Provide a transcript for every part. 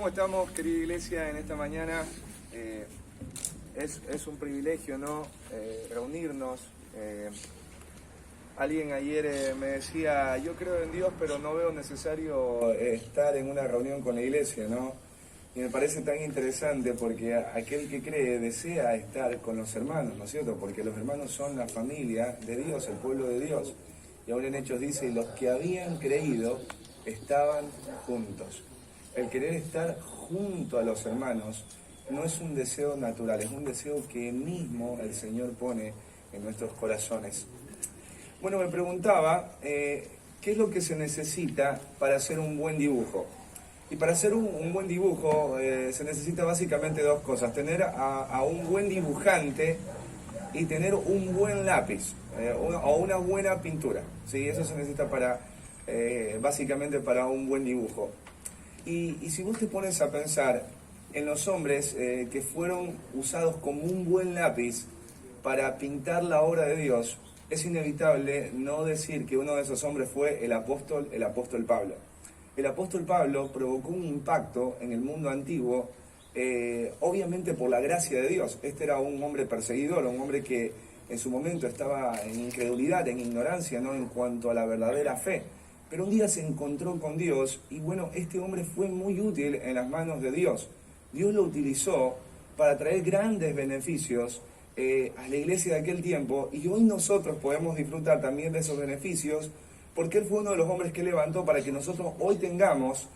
¿Cómo estamos, querida iglesia, en esta mañana? Es un privilegio, ¿no? Reunirnos. Alguien ayer me decía, yo creo en Dios, pero no veo necesario estar en una reunión con la iglesia, ¿no? Y me parece tan interesante porque aquel que cree desea estar con los hermanos, ¿no es cierto? Porque los hermanos son la familia de Dios, el pueblo de Dios. Y ahora en Hechos dice, los que habían creído estaban juntos. El querer estar junto a los hermanos no es un deseo natural, es un deseo que mismo el Señor pone en nuestros corazones. Bueno, me preguntaba, ¿qué es lo que se necesita para hacer un buen dibujo? Y para hacer un buen dibujo se necesita básicamente dos cosas, tener a un buen dibujante y tener un buen lápiz o una buena pintura. ¿Sí? Eso se necesita básicamente para un buen dibujo. Y si vos te pones a pensar en los hombres que fueron usados como un buen lápiz para pintar la obra de Dios, es inevitable no decir que uno de esos hombres fue el apóstol Pablo. El apóstol Pablo provocó un impacto en el mundo antiguo, obviamente por la gracia de Dios. Este era un hombre perseguidor, un hombre que en su momento estaba en incredulidad, en ignorancia, ¿no? En cuanto a la verdadera fe. Pero un día se encontró con Dios y bueno, este hombre fue muy útil en las manos de Dios. Dios lo utilizó para traer grandes beneficios a la iglesia de aquel tiempo, y hoy nosotros podemos disfrutar también de esos beneficios porque él fue uno de los hombres que levantó para que nosotros hoy tengamos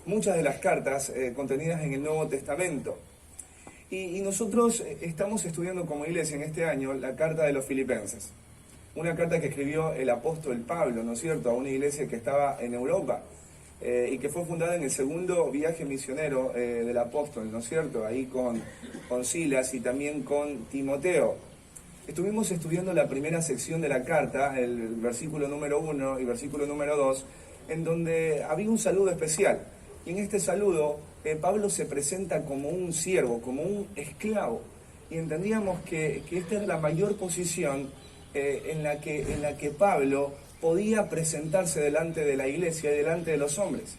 muchas de las cartas contenidas en el Nuevo Testamento. Y nosotros estamos estudiando como iglesia en este año la carta de los Filipenses. Una carta que escribió el apóstol Pablo, ¿no es cierto?, a una iglesia que estaba en Europa y que fue fundada en el segundo viaje misionero del apóstol, ¿no es cierto?, ahí con Silas y también con Timoteo. Estuvimos estudiando la primera sección de la carta, el versículo número 1 y versículo número 2, en donde había un saludo especial. Y en este saludo Pablo se presenta como un siervo, como un esclavo. Y entendíamos que esta es la mayor posición en la que Pablo podía presentarse delante de la iglesia y delante de los hombres.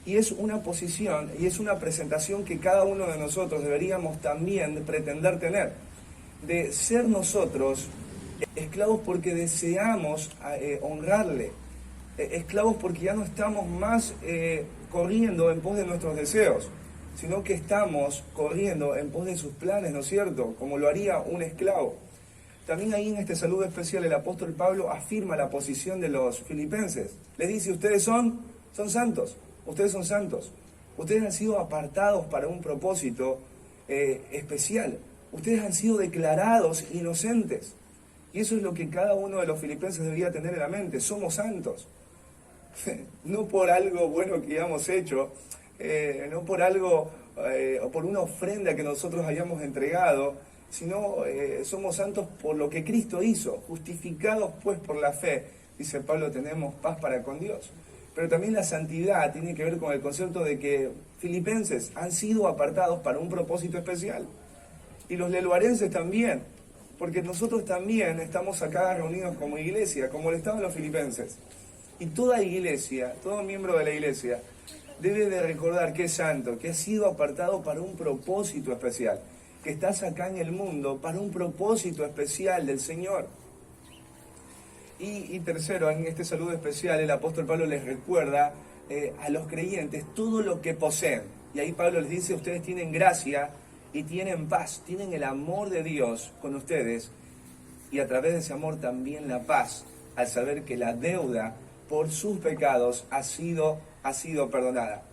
Y es una posición y es una presentación que cada uno de nosotros deberíamos también pretender tener, de ser nosotros esclavos porque deseamos honrarle, esclavos porque ya no estamos más corriendo en pos de nuestros deseos, sino que estamos corriendo en pos de sus planes, ¿no es cierto?, como lo haría un esclavo. También ahí en este saludo especial el apóstol Pablo afirma la posición de los filipenses. Les dice, ustedes son santos, ustedes son santos. Ustedes han sido apartados para un propósito especial. Ustedes han sido declarados inocentes. Y eso es lo que cada uno de los filipenses debería tener en la mente. Somos santos. No por algo bueno que hayamos hecho, no por algo o por una ofrenda que nosotros hayamos entregado, sino somos santos por lo que Cristo hizo, justificados pues por la fe. Dice Pablo, tenemos paz para con Dios. Pero también la santidad tiene que ver con el concepto de que filipenses han sido apartados para un propósito especial. Y los leluarenses también, porque nosotros también estamos acá reunidos como iglesia, como lo estaban los filipenses. Y toda iglesia, todo miembro de la iglesia, debe de recordar que es santo, que ha sido apartado para un propósito especial, que estás acá en el mundo para un propósito especial del Señor. Y tercero, en este saludo especial, el apóstol Pablo les recuerda a los creyentes todo lo que poseen. Y ahí Pablo les dice, ustedes tienen gracia y tienen paz, tienen el amor de Dios con ustedes, y a través de ese amor también la paz, al saber que la deuda por sus pecados ha sido perdonada.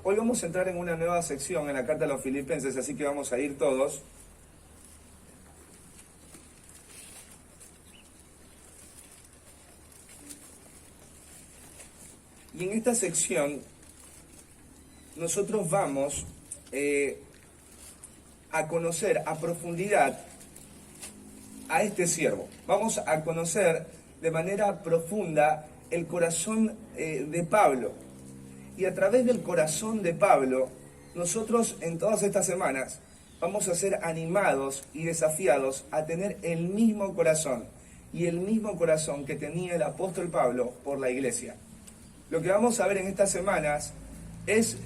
Hoy vamos a entrar en una nueva sección en la carta a los Filipenses, así que vamos a ir todos. Y en esta sección nosotros vamos a conocer a profundidad a este siervo. Vamos a conocer de manera profunda el corazón de Pablo. Y a través del corazón de Pablo, nosotros en todas estas semanas vamos a ser animados y desafiados a tener el mismo corazón y el mismo corazón que tenía el apóstol Pablo por la iglesia. Lo que vamos a ver en estas semanas es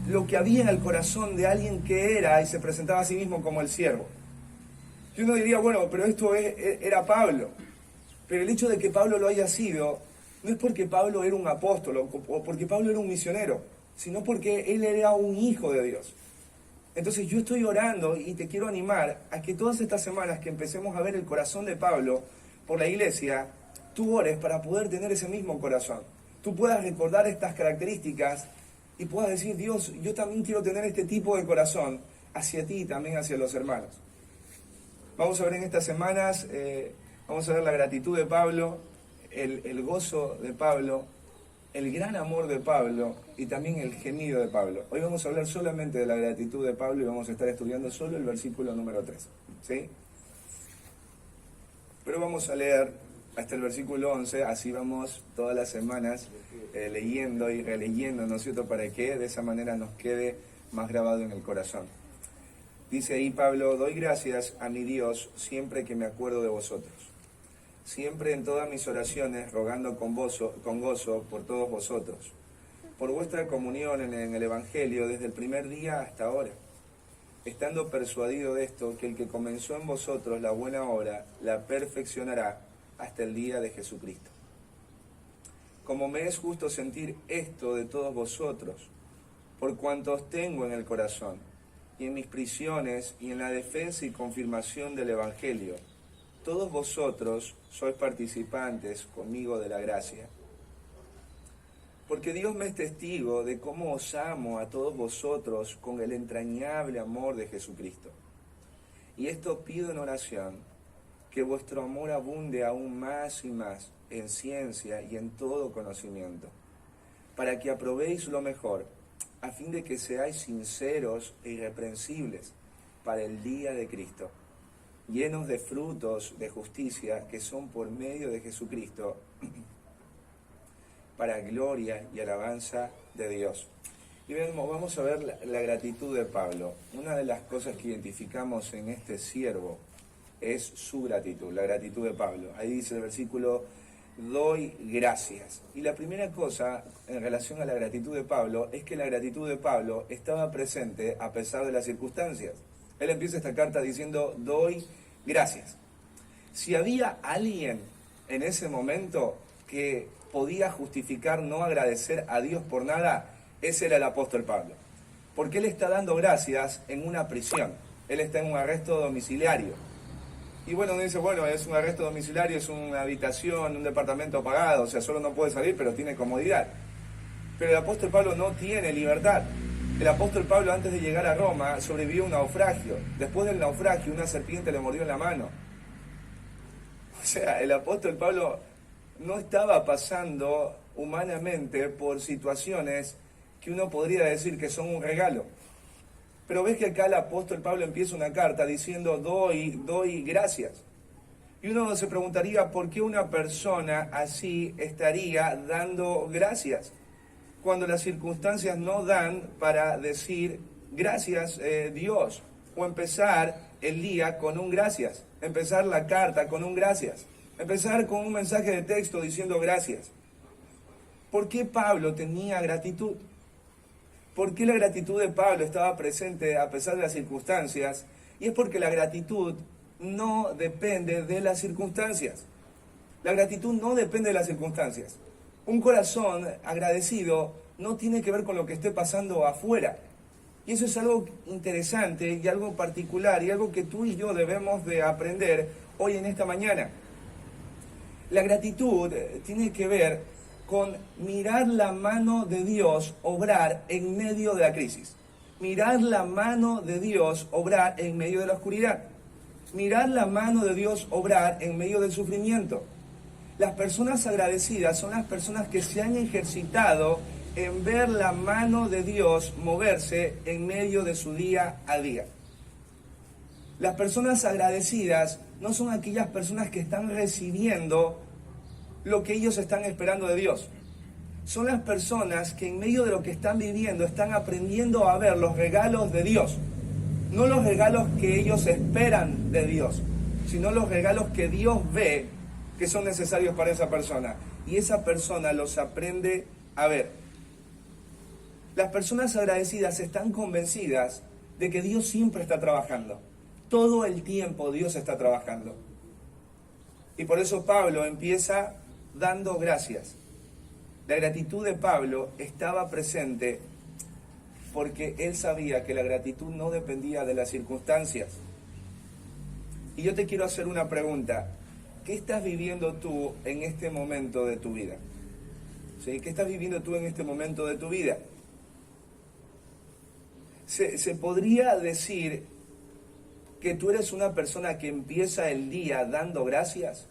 lo que había en el corazón de alguien que era y se presentaba a sí mismo como el siervo. Y uno diría, bueno, pero era Pablo. Pero el hecho de que Pablo lo haya sido, no es porque Pablo era un apóstol o porque Pablo era un misionero, sino porque él era un hijo de Dios. Entonces yo estoy orando y te quiero animar a que todas estas semanas que empecemos a ver el corazón de Pablo por la iglesia, tú ores para poder tener ese mismo corazón. Tú puedas recordar estas características y puedas decir, Dios, yo también quiero tener este tipo de corazón hacia ti y también hacia los hermanos. Vamos a ver en estas semanas, vamos a ver la gratitud de Pablo, el gozo de Pablo, el gran amor de Pablo y también el gemido de Pablo. Hoy vamos a hablar solamente de la gratitud de Pablo y vamos a estar estudiando solo el versículo número 3. ¿Sí? Pero vamos a leer hasta el versículo 11, así vamos todas las semanas leyendo y releyendo, ¿no es cierto?, para que de esa manera nos quede más grabado en el corazón. Dice ahí Pablo, doy gracias a mi Dios siempre que me acuerdo de vosotros. Siempre en todas mis oraciones, rogando con gozo por todos vosotros, por vuestra comunión en el Evangelio desde el primer día hasta ahora, estando persuadido de esto, que el que comenzó en vosotros la buena obra, la perfeccionará hasta el día de Jesucristo. Como me es justo sentir esto de todos vosotros, por cuanto os tengo en el corazón, y en mis prisiones, y en la defensa y confirmación del Evangelio, todos vosotros sois participantes conmigo de la gracia. Porque Dios me es testigo de cómo os amo a todos vosotros con el entrañable amor de Jesucristo. Y esto pido en oración, que vuestro amor abunde aún más y más en ciencia y en todo conocimiento, para que aprobéis lo mejor, a fin de que seáis sinceros e irreprensibles para el día de Cristo, llenos de frutos de justicia que son por medio de Jesucristo, para gloria y alabanza de Dios. Y vamos a ver la gratitud de Pablo. Una de las cosas que identificamos en este siervo es su gratitud, la gratitud de Pablo. Ahí dice el versículo, doy gracias. Y la primera cosa en relación a la gratitud de Pablo es que la gratitud de Pablo estaba presente a pesar de las circunstancias. Él empieza esta carta diciendo, doy gracias. Si había alguien en ese momento que podía justificar no agradecer a Dios por nada, ese era el apóstol Pablo. Porque él está dando gracias en una prisión. Él está en un arresto domiciliario. Y bueno, uno dice, bueno, es un arresto domiciliario, es una habitación, un departamento pagado, o sea, solo no puede salir, pero tiene comodidad. Pero el apóstol Pablo no tiene libertad. El apóstol Pablo, antes de llegar a Roma, sobrevivió a un naufragio. Después del naufragio, una serpiente le mordió en la mano. O sea, el apóstol Pablo no estaba pasando humanamente por situaciones que uno podría decir que son un regalo. Pero ves que acá el apóstol Pablo empieza una carta diciendo, doy gracias. Y uno se preguntaría, ¿por qué una persona así estaría dando gracias? Cuando las circunstancias no dan para decir, gracias Dios, o empezar el día con un gracias, empezar la carta con un gracias, empezar con un mensaje de texto diciendo gracias. ¿Por qué Pablo tenía gratitud? ¿Por qué la gratitud de Pablo estaba presente a pesar de las circunstancias? Y es porque la gratitud no depende de las circunstancias. La gratitud no depende de las circunstancias. Un corazón agradecido no tiene que ver con lo que esté pasando afuera. Y eso es algo interesante y algo particular y algo que tú y yo debemos de aprender hoy en esta mañana. La gratitud tiene que ver con mirar la mano de Dios obrar en medio de la crisis. Mirar la mano de Dios obrar en medio de la oscuridad. Mirar la mano de Dios obrar en medio del sufrimiento. Las personas agradecidas son las personas que se han ejercitado en ver la mano de Dios moverse en medio de su día a día. Las personas agradecidas no son aquellas personas que están recibiendo lo que ellos están esperando de Dios. Son las personas que en medio de lo que están viviendo están aprendiendo a ver los regalos de Dios. No los regalos que ellos esperan de Dios, sino los regalos que Dios ve que son necesarios para esa persona. Y esa persona los aprende a ver. Las personas agradecidas están convencidas de que Dios siempre está trabajando. Todo el tiempo Dios está trabajando. Y por eso Pablo empieza dando gracias. La gratitud de Pablo estaba presente porque él sabía que la gratitud no dependía de las circunstancias. Y yo te quiero hacer una pregunta. ¿Qué estás viviendo tú en este momento de tu vida? ¿Sí? ¿Qué estás viviendo tú en este momento de tu vida? Se podría decir que tú eres una persona que empieza el día dando gracias.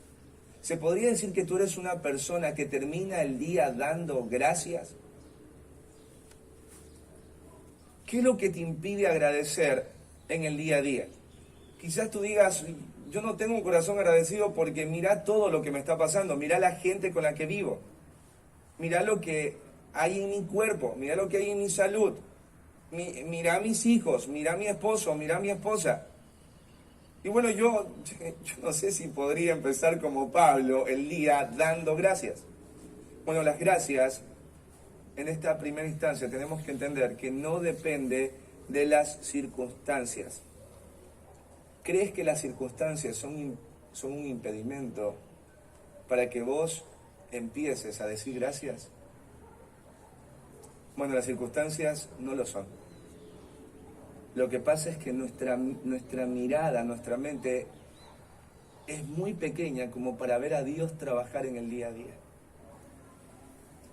¿Se podría decir que tú eres una persona que termina el día dando gracias? ¿Qué es lo que te impide agradecer en el día a día? Quizás tú digas, yo no tengo un corazón agradecido porque mira todo lo que me está pasando, mira la gente con la que vivo, mira lo que hay en mi cuerpo, mira lo que hay en mi salud, mira a mis hijos, mira a mi esposo, mira a mi esposa. Y bueno, yo no sé si podría empezar como Pablo el día dando gracias. Bueno, las gracias, en esta primera instancia tenemos que entender que no depende de las circunstancias. ¿Crees que las circunstancias son un impedimento para que vos empieces a decir gracias? Bueno, las circunstancias no lo son. Lo que pasa es que nuestra mirada, nuestra mente es muy pequeña como para ver a Dios trabajar en el día a día.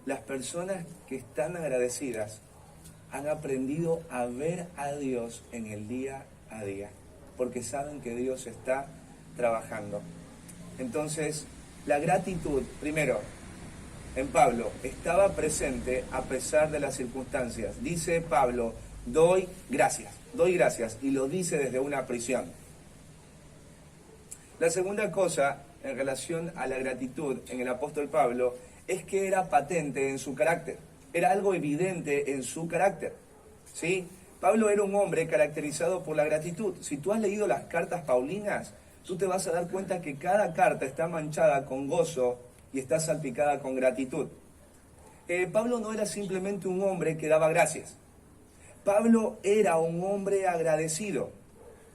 Las personas que están agradecidas han aprendido a ver a Dios en el día a día, porque saben que Dios está trabajando. Entonces, la gratitud, primero, en Pablo, estaba presente a pesar de las circunstancias. Dice Pablo, doy gracias, y lo dice desde una prisión. La segunda cosa, en relación a la gratitud en el apóstol Pablo, es que era patente en su carácter, era algo evidente en su carácter, ¿sí? Pablo era un hombre caracterizado por la gratitud. Si tú has leído las cartas paulinas, tú te vas a dar cuenta que cada carta está manchada con gozo y está salpicada con gratitud. Pablo no era simplemente un hombre que daba gracias. Pablo era un hombre agradecido.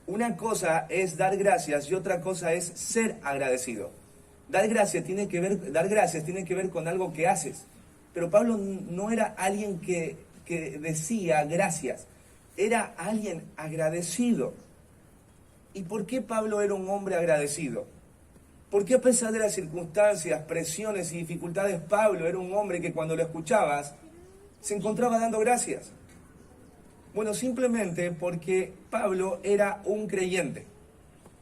Una cosa es dar gracias y otra cosa es ser agradecido. Dar gracias tiene que ver con algo que haces. Pero Pablo no era alguien que decía gracias. Era alguien agradecido. ¿Y por qué Pablo era un hombre agradecido? ¿Por qué a pesar de las circunstancias, presiones y dificultades, Pablo era un hombre que cuando lo escuchabas se encontraba dando gracias? Bueno, simplemente porque Pablo era un creyente.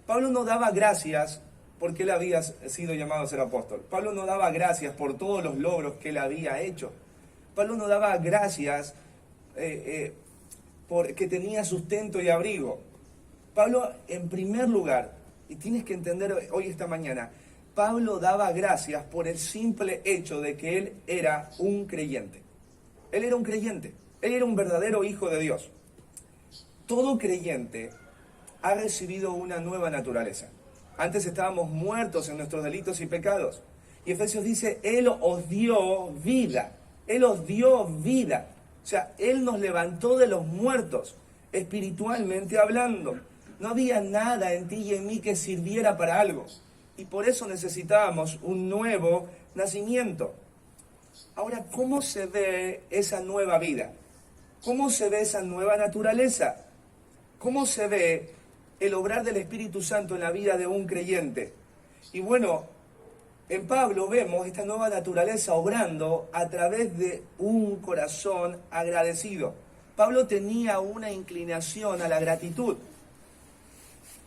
Pablo no daba gracias porque él había sido llamado a ser apóstol. Pablo no daba gracias por todos los logros que él había hecho. Pablo no daba gracias porque tenía sustento y abrigo. Pablo, en primer lugar, y tienes que entender hoy, esta mañana, Pablo daba gracias por el simple hecho de que él era un creyente. Él era un creyente. Él era un verdadero hijo de Dios. Todo creyente ha recibido una nueva naturaleza. Antes estábamos muertos en nuestros delitos y pecados. Y Efesios dice, Él os dio vida. Él os dio vida. O sea, Él nos levantó de los muertos, espiritualmente hablando. No había nada en ti y en mí que sirviera para algo. Y por eso necesitábamos un nuevo nacimiento. Ahora, ¿cómo se ve esa nueva vida? ¿Cómo se ve esa nueva naturaleza? ¿Cómo se ve el obrar del Espíritu Santo en la vida de un creyente? Y bueno, en Pablo vemos esta nueva naturaleza obrando a través de un corazón agradecido. Pablo tenía una inclinación a la gratitud,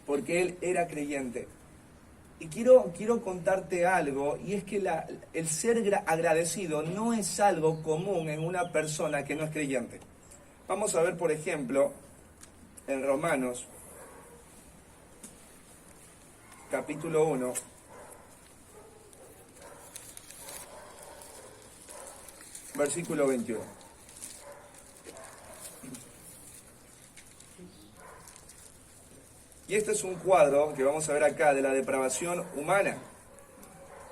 porque él era creyente. Y quiero contarte algo, y es que el ser agradecido no es algo común en una persona que no es creyente. Vamos a ver, por ejemplo, en Romanos, capítulo 1, versículo 21. Y este es un cuadro que vamos a ver acá de la depravación humana.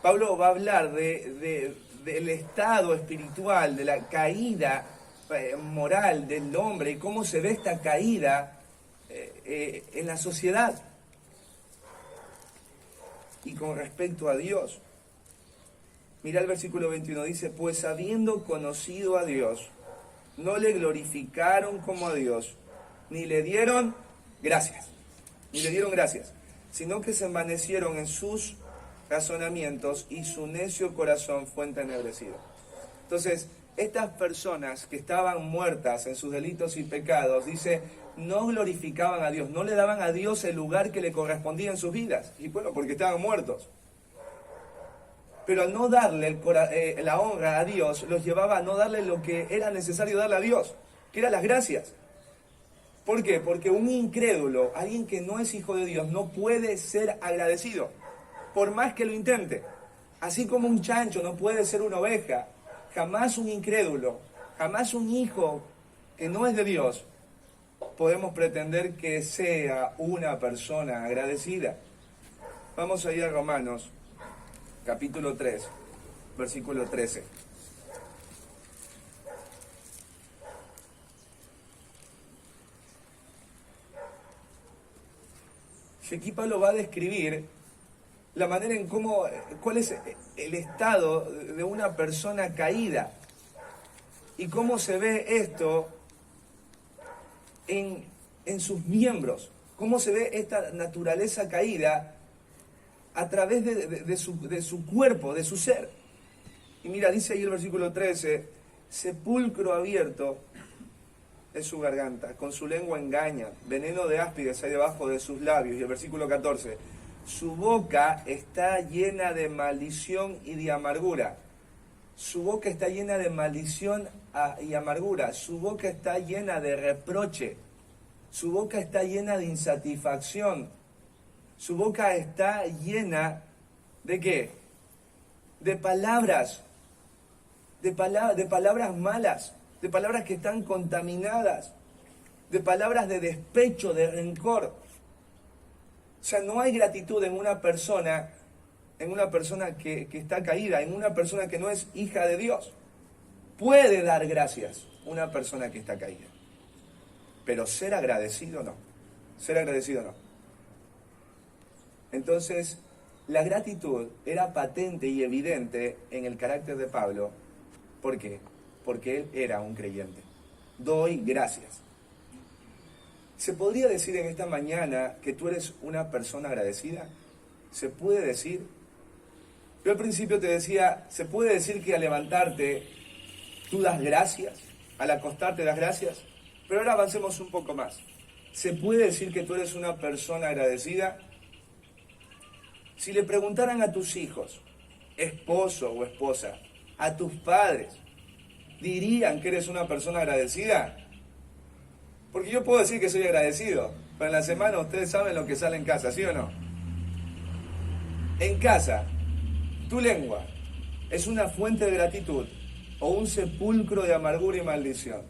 Pablo va a hablar del estado espiritual, de la caída moral del hombre y cómo se ve esta caída en la sociedad. Y con respecto a Dios, mira el versículo 21, dice, pues habiendo conocido a Dios, no le glorificaron como a Dios, ni le dieron gracias, sino que se envanecieron en sus razonamientos y su necio corazón fue entenebrecido. Entonces, estas personas que estaban muertas en sus delitos y pecados, dice, no glorificaban a Dios, no le daban a Dios el lugar que le correspondía en sus vidas. Y bueno, porque estaban muertos. Pero al no darle la honra a Dios, los llevaba a no darle lo que era necesario darle a Dios, que eran las gracias. ¿Por qué? Porque un incrédulo, alguien que no es hijo de Dios, no puede ser agradecido, por más que lo intente. Así como un chancho no puede ser una oveja, jamás un incrédulo, jamás un hijo que no es de Dios, podemos pretender que sea una persona agradecida. Vamos a ir a Romanos, capítulo 3, versículo 13. Y aquí Pablo va a describir la manera en cuál es el estado de una persona caída y cómo se ve esto en sus miembros, cómo se ve esta naturaleza caída a través de su cuerpo, de su ser. Y mira, dice ahí el versículo 13, sepulcro abierto es su garganta, con su lengua engaña, veneno de áspides hay debajo de sus labios. Y el versículo 14, su boca está llena de maldición y de amargura. Su boca está llena de maldición y amargura. Su boca está llena de reproche. Su boca está llena de insatisfacción. Su boca está llena ¿de qué? De palabras. De palabras malas. De palabras que están contaminadas. De palabras de despecho, de rencor. O sea, no hay gratitud en una persona que está caída, en una persona que no es hija de Dios. Puede dar gracias una persona que está caída, pero ser agradecido no. Entonces, la gratitud era patente y evidente en el carácter de Pablo. ¿Por qué? Porque él era un creyente. Doy gracias. ¿Se podría decir en esta mañana que tú eres una persona agradecida? ¿Se puede decir? Yo al principio te decía, ¿se puede decir que al levantarte tú das gracias? ¿Al acostarte das gracias? Pero ahora avancemos un poco más. ¿Se puede decir que tú eres una persona agradecida? Si le preguntaran a tus hijos, esposo o esposa, a tus padres, ¿dirían que eres una persona agradecida? Porque yo puedo decir que soy agradecido, pero en la semana ustedes saben lo que sale en casa, ¿sí o no? En casa, tu lengua es una fuente de gratitud o un sepulcro de amargura y maldición.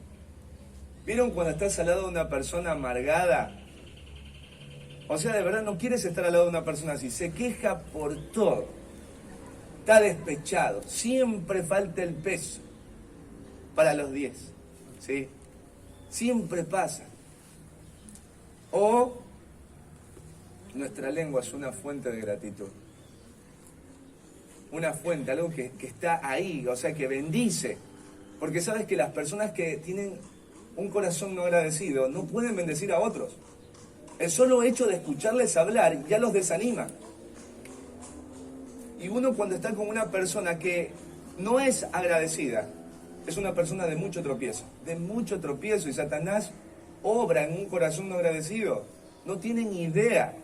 ¿Vieron cuando estás al lado de una persona amargada? O sea, de verdad no quieres estar al lado de una persona así. Se queja por todo. Está despechado. Siempre falta el peso para los 10. ¿Sí? Siempre pasa. O nuestra lengua es una fuente de gratitud. Una fuente, algo que está ahí, o sea, que bendice. Porque sabes que las personas que tienen un corazón no agradecido no pueden bendecir a otros. El solo hecho de escucharles hablar ya los desanima. Y uno cuando está con una persona que no es agradecida, es una persona de mucho tropiezo, y Satanás obra en un corazón no agradecido. No tienen idea.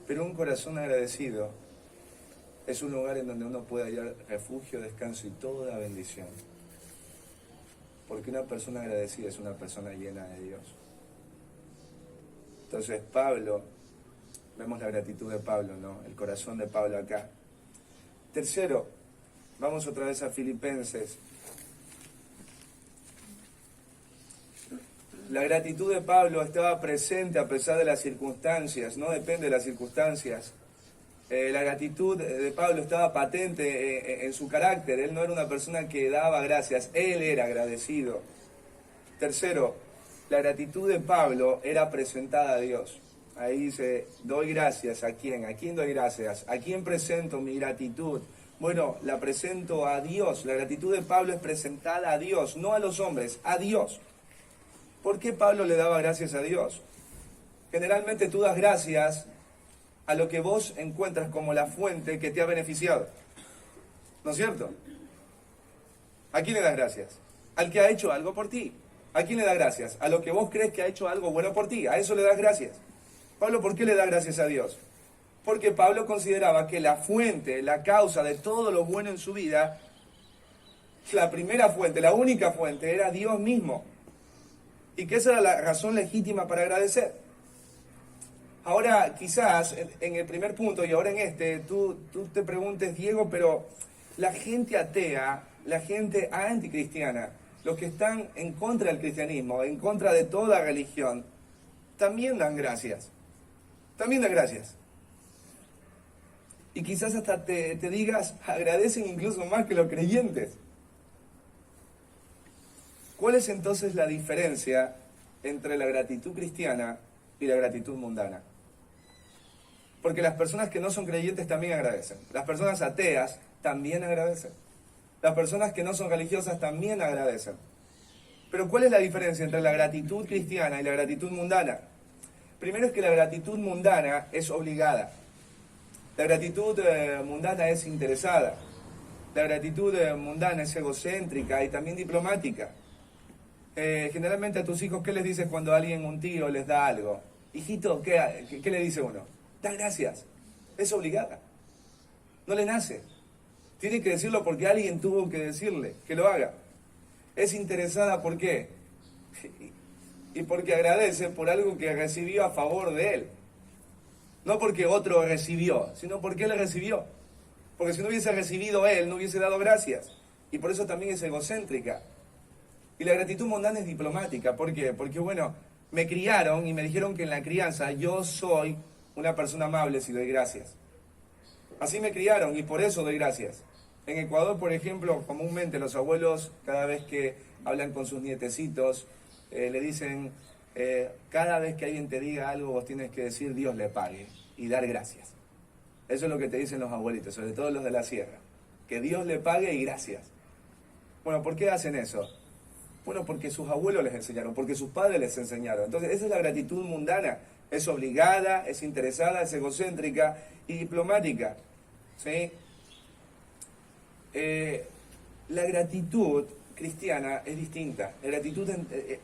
Pero un corazón agradecido es un lugar en donde uno puede hallar refugio, descanso y toda bendición. Porque una persona agradecida es una persona llena de Dios. Entonces Pablo, vemos la gratitud de Pablo, ¿no? El corazón de Pablo acá. Tercero, vamos otra vez a Filipenses. La gratitud de Pablo estaba presente a pesar de las circunstancias, no depende de las circunstancias. La gratitud de Pablo estaba patente en su carácter. Él no era una persona que daba gracias, él era agradecido. Tercero, la gratitud de Pablo era presentada a Dios. Ahí dice, doy gracias, ¿a quién? ¿A quién doy gracias? ¿A quién presento mi gratitud? Bueno, la presento a Dios. La gratitud de Pablo es presentada a Dios, no a los hombres, a Dios. ¿Por qué Pablo le daba gracias a Dios? Generalmente tú das gracias a lo que vos encuentras como la fuente que te ha beneficiado. ¿No es cierto? ¿A quién le das gracias? Al que ha hecho algo por ti. ¿A quién le das gracias? A lo que vos crees que ha hecho algo bueno por ti. A eso le das gracias. Pablo, ¿por qué le da gracias a Dios? Porque Pablo consideraba que la fuente, la causa de todo lo bueno en su vida, la primera fuente, la única fuente, era Dios mismo. Y que esa era la razón legítima para agradecer. Ahora, quizás, en el primer punto y ahora en este, tú te preguntes, Diego, pero la gente atea, la gente anticristiana, los que están en contra del cristianismo, en contra de toda religión, también dan gracias. También dan gracias. Y quizás hasta te digas, agradecen incluso más que los creyentes. ¿Cuál es entonces la diferencia entre la gratitud cristiana y la gratitud mundana? Porque las personas que no son creyentes también agradecen. Las personas ateas también agradecen. Las personas que no son religiosas también agradecen. Pero ¿cuál es la diferencia entre la gratitud cristiana y la gratitud mundana? Primero es que la gratitud mundana es obligada. La gratitud mundana es interesada. La gratitud mundana es egocéntrica y también diplomática. Generalmente a tus hijos, ¿qué les dices cuando alguien, un tío, les da algo? Hijito, ¿qué le dice uno? Da gracias. Es obligada. No le nace. Tiene que decirlo porque alguien tuvo que decirle que lo haga. Es interesada, ¿por qué? Y porque agradece por algo que recibió a favor de él. No porque otro recibió, sino porque él recibió. Porque si no hubiese recibido él, no hubiese dado gracias. Y por eso también es egocéntrica. Y la gratitud mundana es diplomática. ¿Por qué? Porque, bueno, me criaron y me dijeron que en la crianza yo soy una persona amable si doy gracias. Así me criaron y por eso doy gracias. En Ecuador, por ejemplo, comúnmente los abuelos, cada vez que hablan con sus nietecitos, le dicen, cada vez que alguien te diga algo, vos tienes que decir Dios le pague y dar gracias. Eso es lo que te dicen los abuelitos, sobre todo los de la sierra. Que Dios le pague y gracias. Bueno, ¿por qué hacen eso? Bueno, porque sus abuelos les enseñaron, porque sus padres les enseñaron. Entonces, esa es la gratitud mundana. Es obligada, es interesada, es egocéntrica y diplomática. ¿Sí? La gratitud cristiana es distinta. La gratitud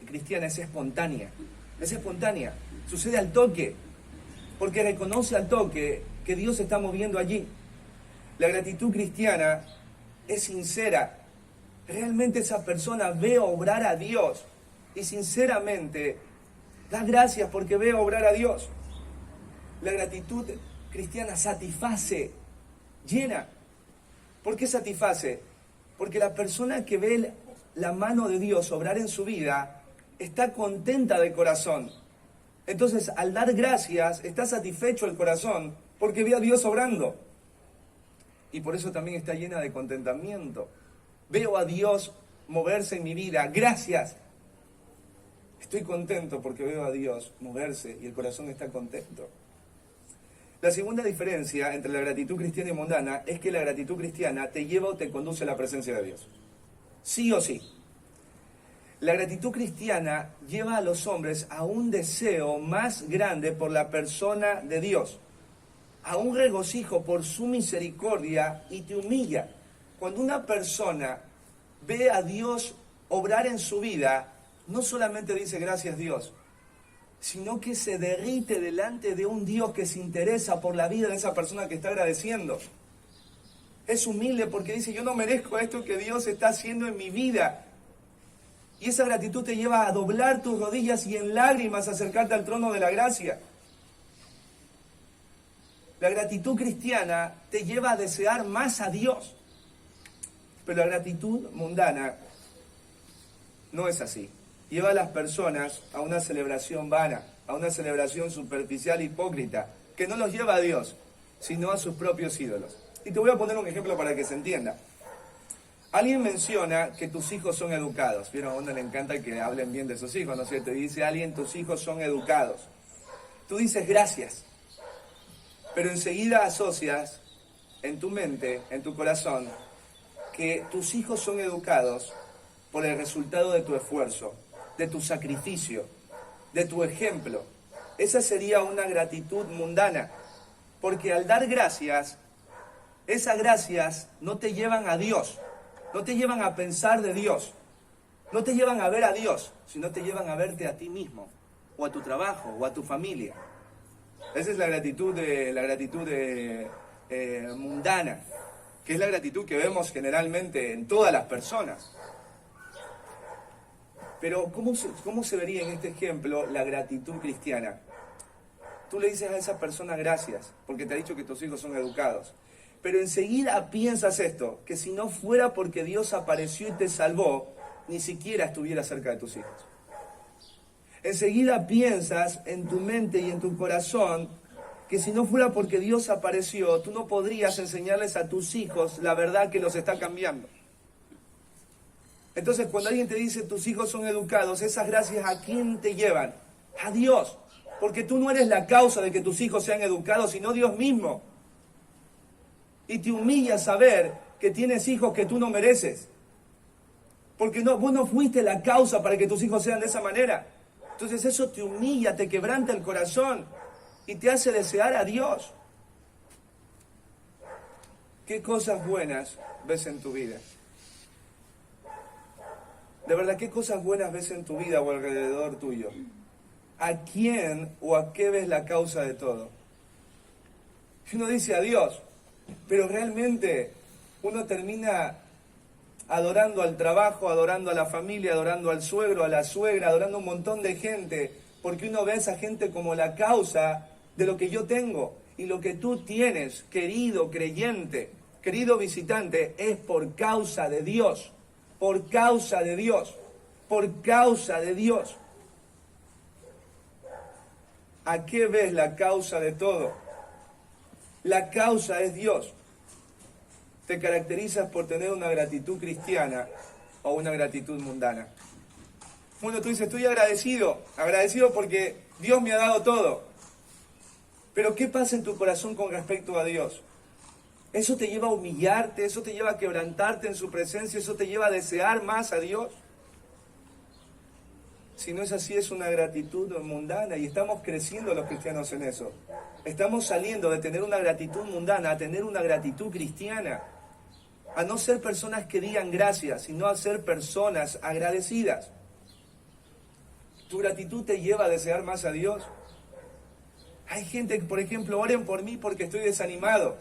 cristiana es espontánea. Es espontánea. Sucede al toque. Porque reconoce al toque que Dios se está moviendo allí. La gratitud cristiana es sincera. Realmente esa persona ve obrar a Dios. Y sinceramente da gracias porque ve obrar a Dios. La gratitud cristiana satisface, llena. ¿Por qué satisface? Porque la persona que ve la mano de Dios obrar en su vida está contenta de corazón. Entonces, al dar gracias, está satisfecho el corazón porque ve a Dios obrando. Y por eso también está llena de contentamiento. Veo a Dios moverse en mi vida. Gracias. Estoy contento porque veo a Dios moverse y el corazón está contento. La segunda diferencia entre la gratitud cristiana y mundana es que la gratitud cristiana te lleva o te conduce a la presencia de Dios. Sí o sí. La gratitud cristiana lleva a los hombres a un deseo más grande por la persona de Dios, a un regocijo por su misericordia y te humilla. Cuando una persona ve a Dios obrar en su vida, no solamente dice gracias Dios, sino que se derrite delante de un Dios que se interesa por la vida de esa persona que está agradeciendo. Es humilde porque dice, yo no merezco esto que Dios está haciendo en mi vida. Y esa gratitud te lleva a doblar tus rodillas y en lágrimas acercarte al trono de la gracia. La gratitud cristiana te lleva a desear más a Dios. Pero la gratitud mundana no es así. Lleva a las personas a una celebración vana, a una celebración superficial e hipócrita, que no los lleva a Dios, sino a sus propios ídolos. Y te voy a poner un ejemplo para que se entienda. Alguien menciona que tus hijos son educados. Vieron, a uno le encanta que hablen bien de sus hijos, ¿no es cierto? Y dice alguien, tus hijos son educados. Tú dices gracias, pero enseguida asocias en tu mente, en tu corazón, que tus hijos son educados por el resultado de tu esfuerzo, de tu sacrificio, de tu ejemplo. Esa sería una gratitud mundana, porque al dar gracias, esas gracias no te llevan a Dios, no te llevan a pensar de Dios, no te llevan a ver a Dios, sino te llevan a verte a ti mismo, o a tu trabajo, o a tu familia. Esa es la gratitud mundana, que es la gratitud que vemos generalmente en todas las personas. Pero ¿cómo se vería en este ejemplo la gratitud cristiana? Tú le dices a esa persona gracias, porque te ha dicho que tus hijos son educados. Pero enseguida piensas esto, que si no fuera porque Dios apareció y te salvó, ni siquiera estuviera cerca de tus hijos. Enseguida piensas en tu mente y en tu corazón que si no fuera porque Dios apareció, tú no podrías enseñarles a tus hijos la verdad que los está cambiando. Entonces, cuando alguien te dice tus hijos son educados, esas gracias ¿a quién te llevan? A Dios. Porque tú no eres la causa de que tus hijos sean educados, sino Dios mismo. Y te humilla saber que tienes hijos que tú no mereces. Porque vos no fuiste la causa para que tus hijos sean de esa manera. Entonces eso te humilla, te quebranta el corazón y te hace desear a Dios. ¿Qué cosas buenas ves en tu vida? De verdad, ¿qué cosas buenas ves en tu vida o alrededor tuyo? ¿A quién o a qué ves la causa de todo? Uno dice a Dios, pero realmente uno termina adorando al trabajo, adorando a la familia, adorando al suegro, a la suegra, adorando a un montón de gente, porque uno ve a esa gente como la causa de lo que yo tengo. Y lo que tú tienes, querido creyente, querido visitante, es por causa de Dios, por causa de Dios, por causa de Dios. ¿A qué ves la causa de todo? La causa es Dios. Te caracterizas por tener una gratitud cristiana o una gratitud mundana. Bueno, tú dices, estoy agradecido porque Dios me ha dado todo. Pero ¿qué pasa en tu corazón con respecto a Dios? ¿Eso te lleva a humillarte? ¿Eso te lleva a quebrantarte en su presencia? ¿Eso te lleva a desear más a Dios? Si no es así, es una gratitud mundana y estamos creciendo los cristianos en eso. Estamos saliendo de tener una gratitud mundana a tener una gratitud cristiana. A no ser personas que digan gracias, sino a ser personas agradecidas. ¿Tu gratitud te lleva a desear más a Dios? Hay gente que, por ejemplo, oren por mí porque estoy desanimado.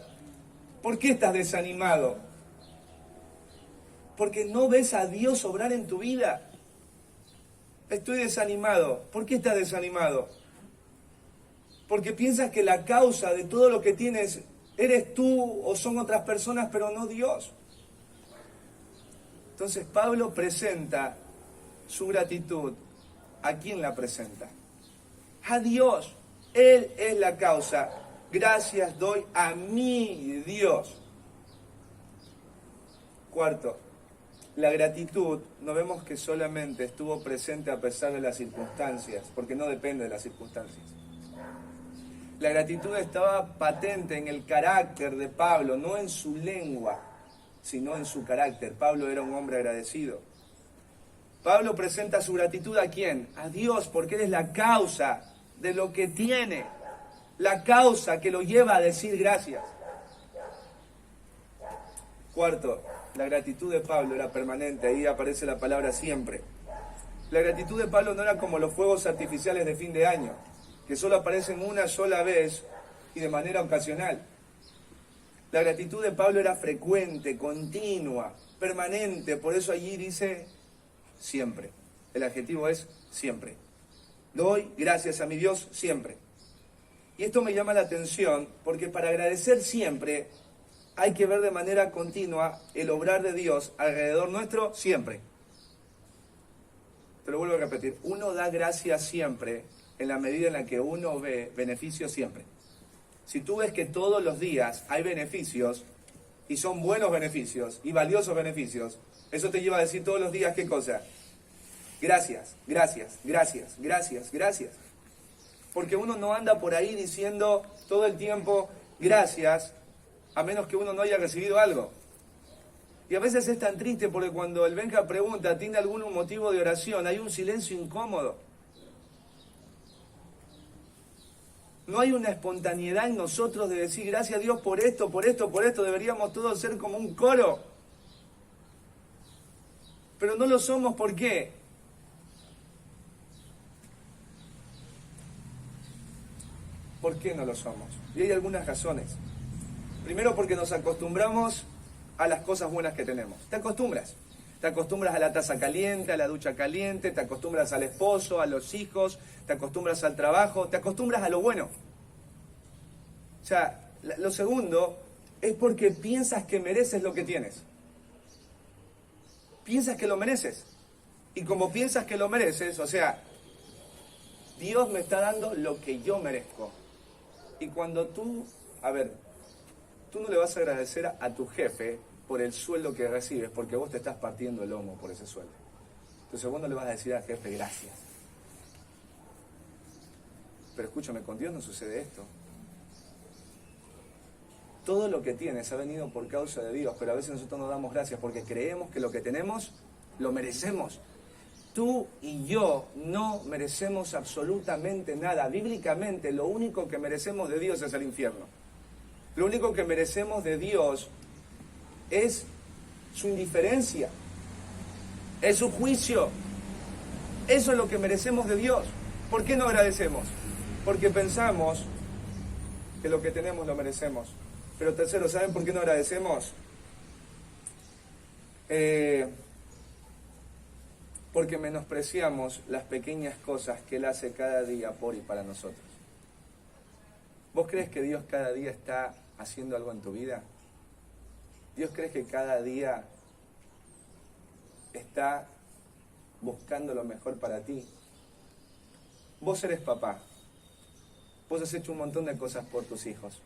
¿Por qué estás desanimado? Porque no ves a Dios obrar en tu vida. Estoy desanimado. ¿Por qué estás desanimado? Porque piensas que la causa de todo lo que tienes eres tú o son otras personas, pero no Dios. Entonces Pablo presenta su gratitud. ¿A quién la presenta? A Dios. Él es la causa. Gracias doy a mi Dios. Cuarto, la gratitud, no vemos que solamente estuvo presente a pesar de las circunstancias, porque no depende de las circunstancias. La gratitud estaba patente en el carácter de Pablo, no en su lengua, sino en su carácter. Pablo era un hombre agradecido. Pablo presenta su gratitud ¿a quién? A Dios, porque Él es la causa de lo que tiene, la causa que lo lleva a decir gracias. Cuarto, la gratitud de Pablo era permanente, ahí aparece la palabra siempre. La gratitud de Pablo no era como los fuegos artificiales de fin de año, que solo aparecen una sola vez y de manera ocasional. La gratitud de Pablo era frecuente, continua, permanente, por eso allí dice siempre. El adjetivo es siempre. Doy gracias a mi Dios siempre. Y esto me llama la atención porque para agradecer siempre hay que ver de manera continua el obrar de Dios alrededor nuestro siempre. Te lo vuelvo a repetir. Uno da gracias siempre en la medida en la que uno ve beneficio siempre. Si tú ves que todos los días hay beneficios, y son buenos beneficios, y valiosos beneficios, eso te lleva a decir todos los días, ¿qué cosa? Gracias, gracias, gracias, gracias, gracias. Porque uno no anda por ahí diciendo todo el tiempo gracias, a menos que uno no haya recibido algo. Y a veces es tan triste porque cuando el Benja pregunta, ¿tiene algún motivo de oración? Hay un silencio incómodo. No hay una espontaneidad en nosotros de decir gracias a Dios por esto, por esto, por esto. Deberíamos todos ser como un coro. Pero no lo somos, ¿por qué? ¿Por qué no lo somos? Y hay algunas razones. Primero porque nos acostumbramos a las cosas buenas que tenemos. Te acostumbras. Te acostumbras a la taza caliente, a la ducha caliente, te acostumbras al esposo, a los hijos, te acostumbras al trabajo, te acostumbras a lo bueno. O sea, lo segundo es porque piensas que mereces lo que tienes. Piensas que lo mereces. Y como piensas que lo mereces, o sea, Dios me está dando lo que yo merezco. Y cuando tú no le vas a agradecer a tu jefe por el sueldo que recibes, porque vos te estás partiendo el lomo por ese sueldo. Entonces vos no le vas a decir al jefe, gracias. Pero escúchame, con Dios no sucede esto. Todo lo que tienes ha venido por causa de Dios, pero a veces nosotros no damos gracias porque creemos que lo que tenemos lo merecemos. Tú y yo no merecemos absolutamente nada. Bíblicamente, lo único que merecemos de Dios es el infierno. Lo único que merecemos de Dios es su indiferencia, es su juicio. Eso es lo que merecemos de Dios. ¿Por qué no agradecemos? Porque pensamos que lo que tenemos lo merecemos. Pero tercero, ¿saben por qué no agradecemos? Porque menospreciamos las pequeñas cosas que Él hace cada día por y para nosotros. ¿Vos crees que Dios cada día está haciendo algo en tu vida? ¿Dios crees que cada día está buscando lo mejor para ti? Vos eres papá. Vos has hecho un montón de cosas por tus hijos.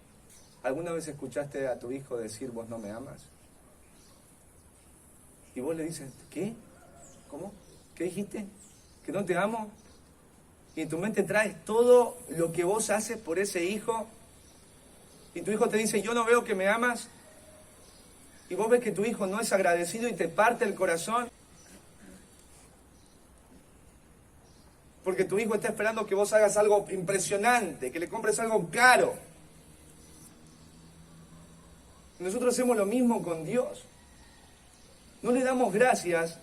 ¿Alguna vez escuchaste a tu hijo decir, vos no me amas? Y vos le dices, ¿qué? ¿Cómo? ¿Qué dijiste? ¿Que no te amo? Y en tu mente traes todo lo que vos haces por ese hijo. Y tu hijo te dice, yo no veo que me amas. Y vos ves que tu hijo no es agradecido y te parte el corazón. Porque tu hijo está esperando que vos hagas algo impresionante, que le compres algo caro. Nosotros hacemos lo mismo con Dios. No le damos gracias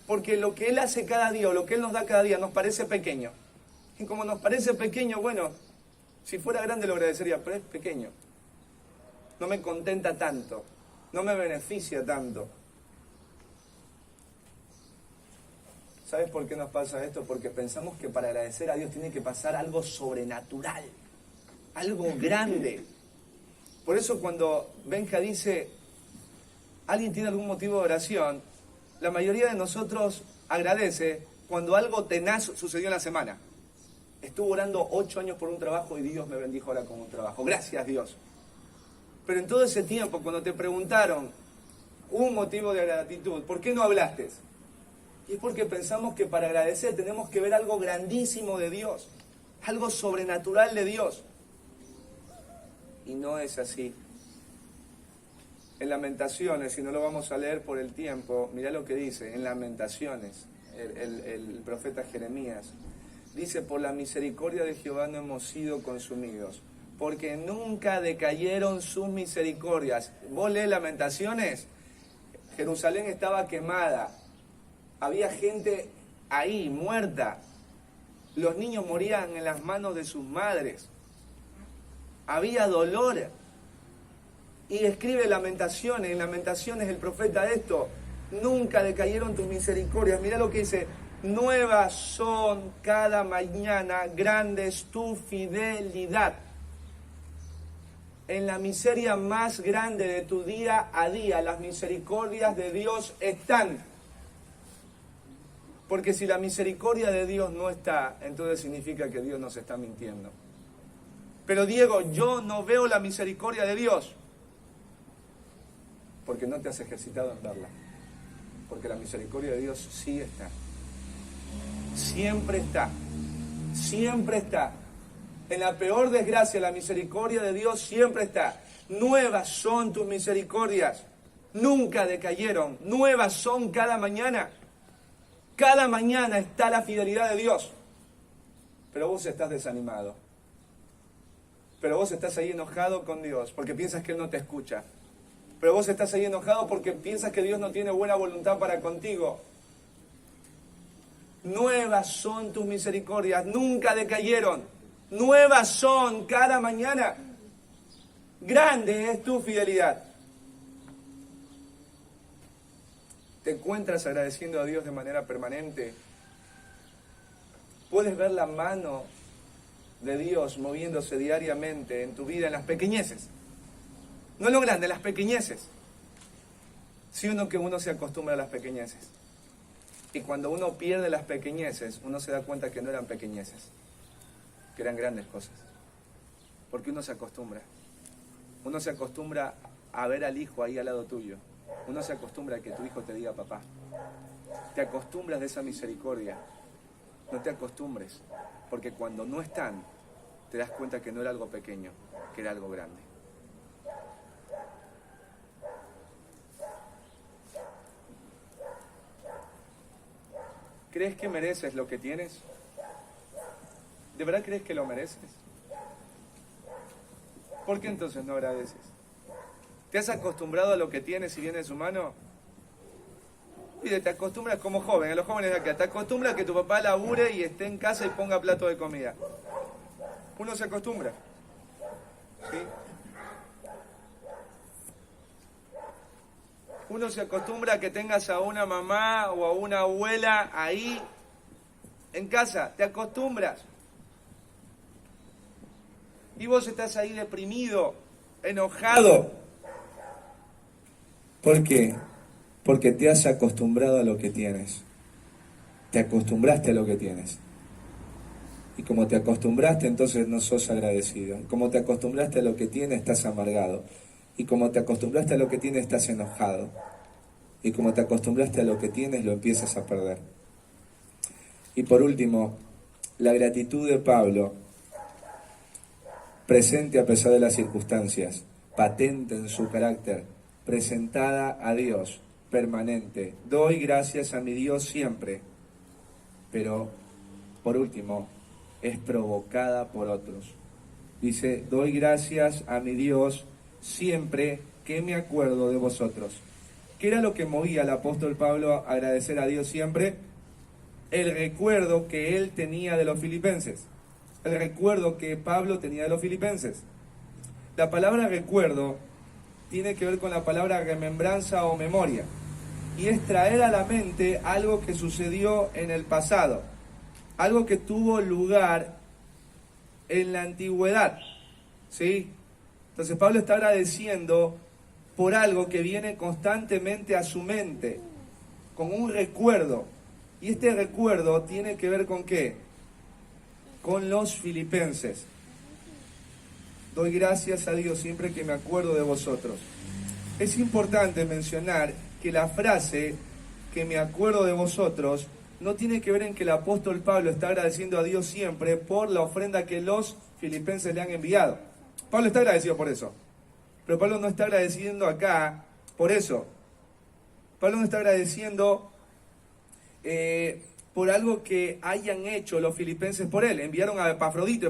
porque lo que Él hace cada día o lo que Él nos da cada día nos parece pequeño. Y como nos parece pequeño, bueno, si fuera grande lo agradecería, pero es pequeño. No me contenta tanto, no me beneficia tanto. ¿Sabes por qué nos pasa esto? Porque pensamos que para agradecer a Dios tiene que pasar algo sobrenatural, algo grande. Por eso cuando Benja dice, ¿alguien tiene algún motivo de oración? La mayoría de nosotros agradece cuando algo tenaz sucedió en la semana. Estuve orando 8 años por un trabajo y Dios me bendijo ahora con un trabajo. Gracias, Dios. Pero en todo ese tiempo, cuando te preguntaron un motivo de gratitud, ¿por qué no hablaste? Y es porque pensamos que para agradecer tenemos que ver algo grandísimo de Dios, algo sobrenatural de Dios. Y no es así. En Lamentaciones, si no lo vamos a leer por el tiempo, mirá lo que dice, en Lamentaciones, el profeta Jeremías, dice, por la misericordia de Jehová no hemos sido consumidos, porque nunca decayeron sus misericordias. Vos lees Lamentaciones, Jerusalén estaba quemada, había gente ahí, muerta, los niños morían en las manos de sus madres, había dolor. Y escribe Lamentaciones, en Lamentaciones el profeta esto, nunca decayeron tus misericordias. Mirá lo que dice, nuevas son cada mañana, grande es tu fidelidad. En la miseria más grande de tu día a día, las misericordias de Dios están. Porque si la misericordia de Dios no está, entonces significa que Dios nos está mintiendo. Pero Diego, yo no veo la misericordia de Dios. Porque no te has ejercitado en verla. Porque la misericordia de Dios sí está. Siempre está. Siempre está. En la peor desgracia, la misericordia de Dios siempre está. Nuevas son tus misericordias. Nunca decayeron. Nuevas son cada mañana. Cada mañana está la fidelidad de Dios. Pero vos estás desanimado. Pero vos estás ahí enojado con Dios porque piensas que Él no te escucha. Pero vos estás ahí enojado porque piensas que Dios no tiene buena voluntad para contigo. Nuevas son tus misericordias, nunca decayeron. Nuevas son cada mañana. Grande es tu fidelidad. ¿Te encuentras agradeciendo a Dios de manera permanente? ¿Puedes ver la mano de Dios moviéndose diariamente en tu vida, en las pequeñeces? No en lo grande, en las pequeñeces. Sí, uno se acostumbra a las pequeñeces. Y cuando uno pierde las pequeñeces, uno se da cuenta que no eran pequeñeces, que eran grandes cosas. Porque uno se acostumbra. Uno se acostumbra a ver al hijo ahí al lado tuyo. Uno se acostumbra a que tu hijo te diga papá. Te acostumbras de esa misericordia. No te acostumbres, porque cuando no están, te das cuenta que no era algo pequeño, que era algo grande. ¿Crees que mereces lo que tienes? ¿De verdad crees que lo mereces? ¿Por qué entonces no agradeces? ¿Te has acostumbrado a lo que tienes y viene de su mano? Mire, te acostumbras como joven, a los jóvenes de acá, te acostumbras a que tu papá labure y esté en casa y ponga plato de comida. Uno se acostumbra. ¿Sí? Uno se acostumbra a que tengas a una mamá o a una abuela ahí en casa. Te acostumbras. Y vos estás ahí deprimido, enojado. ¿Por qué? Porque te has acostumbrado a lo que tienes. Te acostumbraste a lo que tienes. Y como te acostumbraste, entonces no sos agradecido. Como te acostumbraste a lo que tienes, estás amargado. Y como te acostumbraste a lo que tienes, estás enojado. Y como te acostumbraste a lo que tienes, lo empiezas a perder. Y por último, la gratitud de Pablo, presente a pesar de las circunstancias, patente en su carácter, presentada a Dios, permanente. Doy gracias a mi Dios siempre, pero por último, es provocada por otros. Dice, doy gracias a mi Dios siempre que me acuerdo de vosotros. ¿Qué era lo que movía al apóstol Pablo a agradecer a Dios siempre? El recuerdo que él tenía de los filipenses. El recuerdo que Pablo tenía de los filipenses. La palabra recuerdo tiene que ver con la palabra remembranza o memoria. Y es traer a la mente algo que sucedió en el pasado. Algo que tuvo lugar en la antigüedad. ¿Sí? Entonces Pablo está agradeciendo por algo que viene constantemente a su mente, con un recuerdo. Y este recuerdo tiene que ver ¿con qué? Con los filipenses. Doy gracias a Dios siempre que me acuerdo de vosotros. Es importante mencionar que la frase que me acuerdo de vosotros no tiene que ver en que el apóstol Pablo está agradeciendo a Dios siempre por la ofrenda que los filipenses le han enviado. Pablo está agradecido por eso. Pero Pablo no está agradeciendo acá por eso. Pablo no está agradeciendo por algo que hayan hecho los filipenses por él. Enviaron a Epafrodito.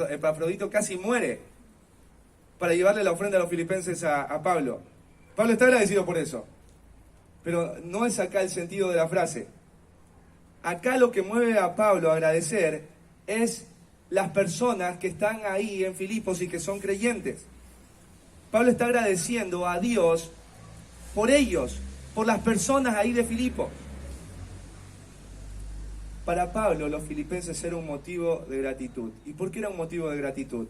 Epafrodito casi muere para llevarle la ofrenda a los filipenses a Pablo. Pablo está agradecido por eso. Pero no es acá el sentido de la frase. Acá lo que mueve a Pablo a agradecer es las personas que están ahí en Filipos y que son creyentes. Pablo está agradeciendo a Dios por ellos, por las personas ahí de Filipos. Para Pablo, los filipenses eran un motivo de gratitud. ¿Y por qué era un motivo de gratitud?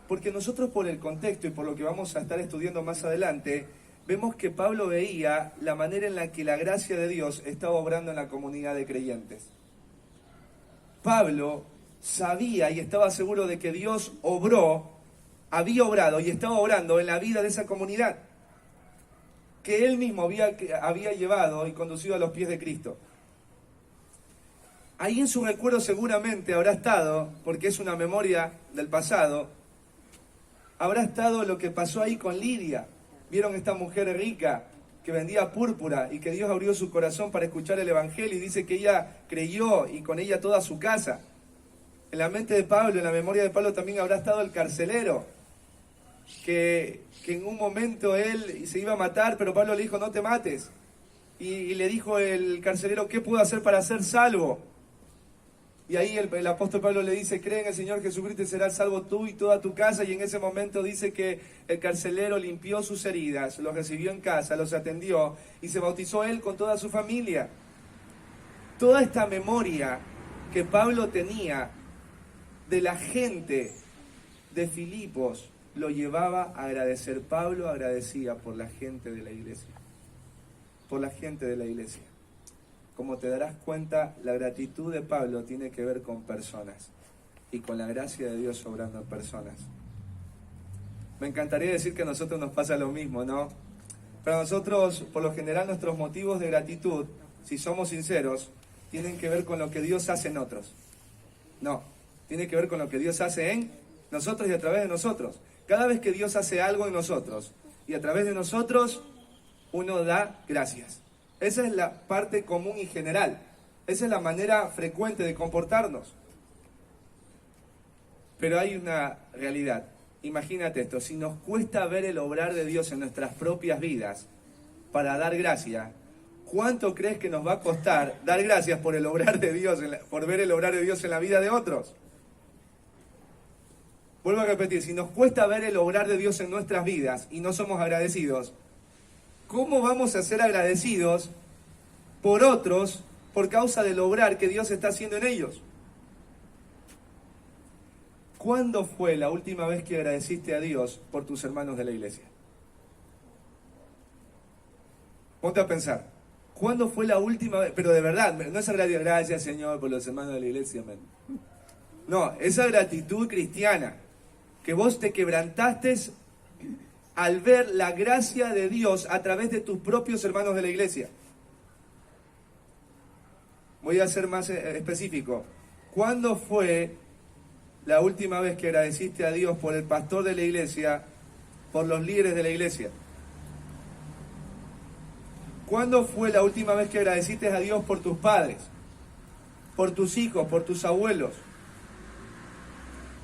Porque nosotros, por el contexto y por lo que vamos a estar estudiando más adelante, vemos que Pablo veía la manera en la que la gracia de Dios estaba obrando en la comunidad de creyentes. Pablo sabía y estaba seguro de que Dios había obrado y estaba obrando en la vida de esa comunidad, que él mismo había llevado y conducido a los pies de Cristo. Ahí en su recuerdo seguramente habrá estado, porque es una memoria del pasado, habrá estado lo que pasó ahí con Lidia. Vieron esta mujer rica que vendía púrpura y que Dios abrió su corazón para escuchar el Evangelio, y dice que ella creyó y con ella toda su casa. En la mente de Pablo, en la memoria de Pablo también habrá estado el carcelero, que en un momento él se iba a matar, pero Pablo le dijo: no te mates. Y le dijo el carcelero: ¿qué puedo hacer para ser salvo? Y ahí el apóstol Pablo le dice: cree en el Señor Jesucristo y serás salvo tú y toda tu casa. Y en ese momento dice que el carcelero limpió sus heridas, los recibió en casa, los atendió y se bautizó él con toda su familia. Toda esta memoria que Pablo tenía de la gente de Filipos lo llevaba a agradecer. Pablo agradecía por la gente de la iglesia, por la gente de la iglesia. Como te darás cuenta, la gratitud de Pablo tiene que ver con personas y con la gracia de Dios obrando en personas. Me encantaría decir que a nosotros nos pasa lo mismo, ¿no? Pero a nosotros, por lo general, nuestros motivos de gratitud, si somos sinceros, tienen que ver con lo que Dios hace en otros. No, tiene que ver con lo que Dios hace en nosotros y a través de nosotros. Cada vez que Dios hace algo en nosotros y a través de nosotros, uno da gracias. Esa es la parte común y general. Esa es la manera frecuente de comportarnos. Pero hay una realidad. Imagínate esto: si nos cuesta ver el obrar de Dios en nuestras propias vidas para dar gracias, ¿cuánto crees que nos va a costar dar gracias por el obrar de Dios, por ver el obrar de Dios en la vida de otros? Vuelvo a repetir: si nos cuesta ver el obrar de Dios en nuestras vidas y no somos agradecidos, ¿cómo vamos a ser agradecidos por otros por causa del obrar que Dios está haciendo en ellos? ¿Cuándo fue la última vez que agradeciste a Dios por tus hermanos de la iglesia? Ponte a pensar. ¿Cuándo fue la última vez? Pero de verdad, no es agradecer: gracias Señor por los hermanos de la iglesia. Man. No, esa gratitud cristiana, que vos te quebrantaste al ver la gracia de Dios a través de tus propios hermanos de la iglesia. Voy a ser más específico. ¿Cuándo fue la última vez que agradeciste a Dios por el pastor de la iglesia, por los líderes de la iglesia? ¿Cuándo fue la última vez que agradeciste a Dios por tus padres, por tus hijos, por tus abuelos?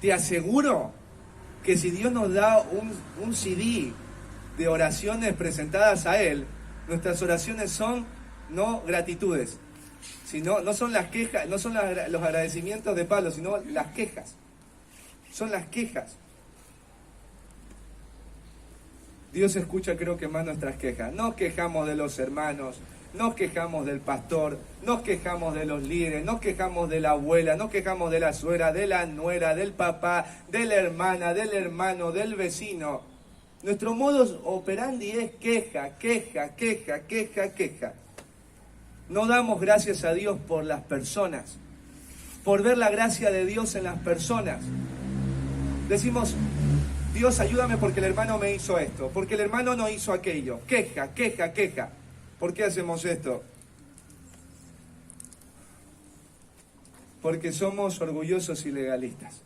Te aseguro que si Dios nos da un CD de oraciones presentadas a Él, nuestras oraciones son no gratitudes, sino no son las quejas, no son los agradecimientos de Pablo, sino las quejas. Son las quejas. Dios escucha, creo que más nuestras quejas. Nos quejamos de los hermanos, nos quejamos del pastor, nos quejamos de los líderes, nos quejamos de la abuela, nos quejamos de la suegra, de la nuera, del papá, de la hermana, del hermano, del vecino. Nuestro modus operandi es queja, queja, queja, queja, queja. No damos gracias a Dios por las personas, por ver la gracia de Dios en las personas. Decimos: Dios, ayúdame porque el hermano me hizo esto, porque el hermano no hizo aquello. Queja, queja, queja. ¿Por qué hacemos esto? Porque somos orgullosos y legalistas.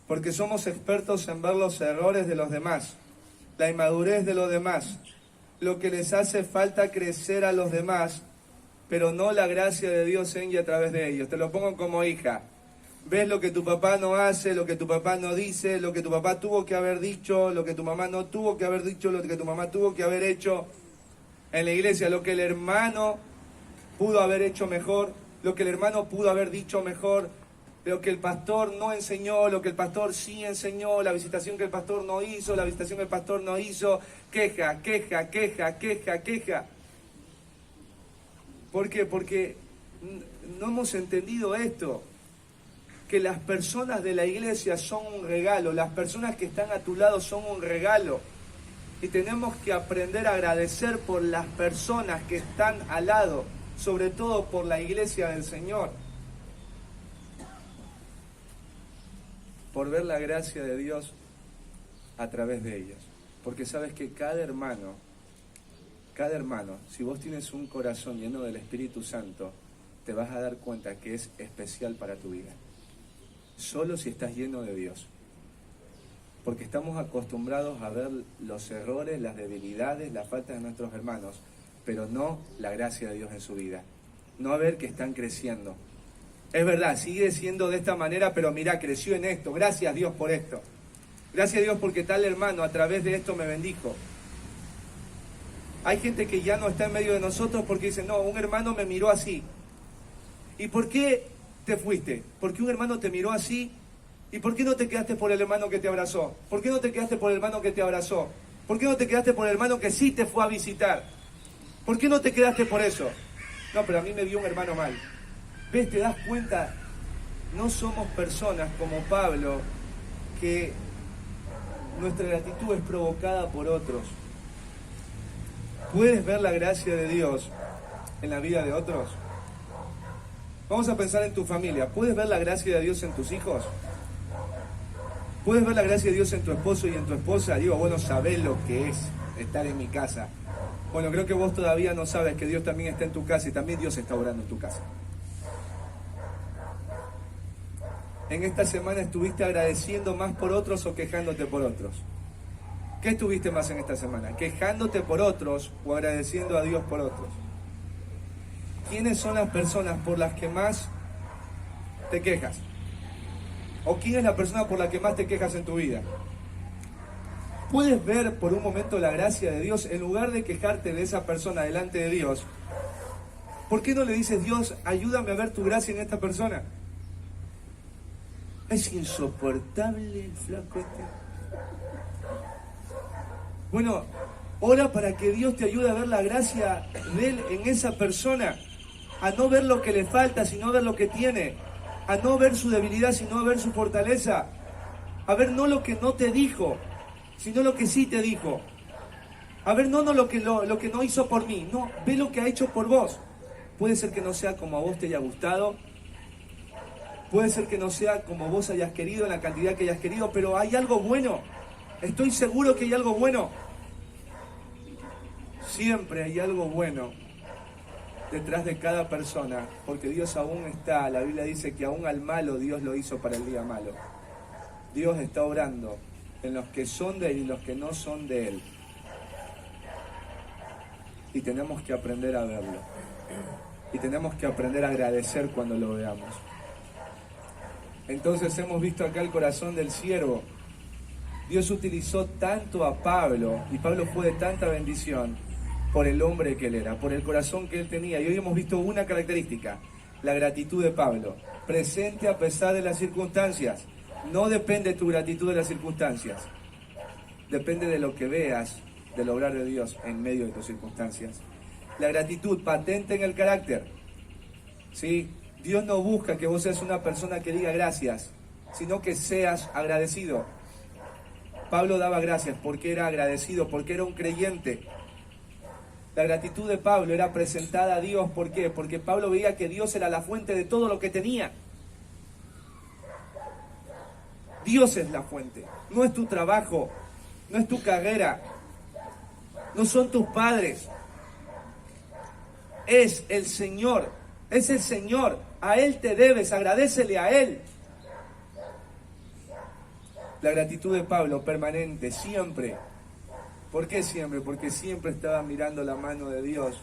Porque somos expertos en ver los errores de los demás, la inmadurez de los demás, lo que les hace falta crecer a los demás, pero no la gracia de Dios en y a través de ellos. Te lo pongo como hija. Ves lo que tu papá no hace, lo que tu papá no dice, lo que tu papá tuvo que haber dicho, lo que tu mamá no tuvo que haber dicho, lo que tu mamá tuvo que haber hecho en la iglesia, lo que el hermano pudo haber hecho mejor, lo que el hermano pudo haber dicho mejor, lo que el pastor no enseñó, lo que el pastor sí enseñó, la visitación que el pastor no hizo, la visitación que el pastor no hizo. Queja, queja, queja, queja, queja. ¿Por qué? Porque no hemos entendido esto, que las personas de la iglesia son un regalo, las personas que están a tu lado son un regalo, y tenemos que aprender a agradecer por las personas que están al lado, sobre todo por la iglesia del Señor. por ver la gracia de Dios a través de ellos. Porque sabes que cada hermano, si vos tienes un corazón lleno del Espíritu Santo, te vas a dar cuenta que es especial para tu vida. Solo si estás lleno de Dios. Porque estamos acostumbrados a ver los errores, las debilidades, las faltas de nuestros hermanos, pero no la gracia de Dios en su vida. No a ver que están creciendo. Es verdad, sigue siendo de esta manera, pero mira, creció en esto. Gracias Dios por esto. Gracias Dios porque tal hermano a través de esto me bendijo. Hay gente que ya no está en medio de nosotros porque dice, no, un hermano me miró así. ¿Y por qué te fuiste? Porque un hermano te miró así. ¿Y por qué no te quedaste por el hermano que te abrazó? ¿Por qué no te quedaste por el hermano que te abrazó? ¿Por qué no te quedaste por el hermano que sí te fue a visitar? ¿Por qué no te quedaste por eso? No, pero a mí me dio un hermano mal. ¿Ves? ¿Te das cuenta? No somos personas como Pablo, que nuestra gratitud es provocada por otros. ¿Puedes ver la gracia de Dios en la vida de otros? Vamos a pensar en tu familia. ¿Puedes ver la gracia de Dios en tus hijos? ¿Puedes ver la gracia de Dios en tu esposo y en tu esposa? Digo, bueno, sabés lo que es estar en mi casa. Bueno, creo que vos todavía no sabes que Dios también está en tu casa y también Dios está orando en tu casa. En esta semana estuviste agradeciendo más por otros o quejándote por otros. ¿Qué estuviste más en esta semana? ¿Quejándote por otros o agradeciendo a Dios por otros? ¿Quiénes son las personas por las que más te quejas? ¿O quién es la persona por la que más te quejas en tu vida? ¿Puedes ver por un momento la gracia de Dios en lugar de quejarte de esa persona delante de Dios? ¿Por qué no le dices, Dios, ayúdame a ver tu gracia en esta persona? Es insoportable el flaco este. Bueno, ora para que Dios te ayude a ver la gracia de Él en esa persona. A no ver lo que le falta, sino ver lo que tiene. A no ver su debilidad, sino a ver su fortaleza. A ver no lo que no te dijo, sino lo que sí te dijo. A ver no lo que no hizo por mí. No, ve lo que ha hecho por vos. Puede ser que no sea como a vos te haya gustado. Puede ser que no sea como vos hayas querido, en la cantidad que hayas querido, pero hay algo bueno. Estoy seguro que hay algo bueno. Siempre hay algo bueno detrás de cada persona, porque Dios aún está. La Biblia dice que aún al malo Dios lo hizo para el día malo. Dios está obrando en los que son de Él y los que no son de Él. Y tenemos que aprender a verlo. Y tenemos que aprender a agradecer cuando lo veamos. Entonces hemos visto acá el corazón del siervo. Dios utilizó tanto a Pablo, y Pablo fue de tanta bendición, por el hombre que él era, por el corazón que él tenía. Y hoy hemos visto una característica, la gratitud de Pablo, presente a pesar de las circunstancias. No depende tu gratitud de las circunstancias, depende de lo que veas, del obrar de Dios en medio de tus circunstancias. La gratitud patente en el carácter, ¿sí? Dios no busca que vos seas una persona que diga gracias, sino que seas agradecido. Pablo daba gracias porque era agradecido, porque era un creyente. La gratitud de Pablo era presentada a Dios, ¿por qué? Porque Pablo veía que Dios era la fuente de todo lo que tenía. Dios es la fuente, no es tu trabajo, no es tu carrera, no son tus padres. Es el Señor, es el Señor, a Él te debes, agradécele a Él. La gratitud de Pablo permanente, siempre. ¿Por qué siempre? Porque siempre estaba mirando la mano de Dios.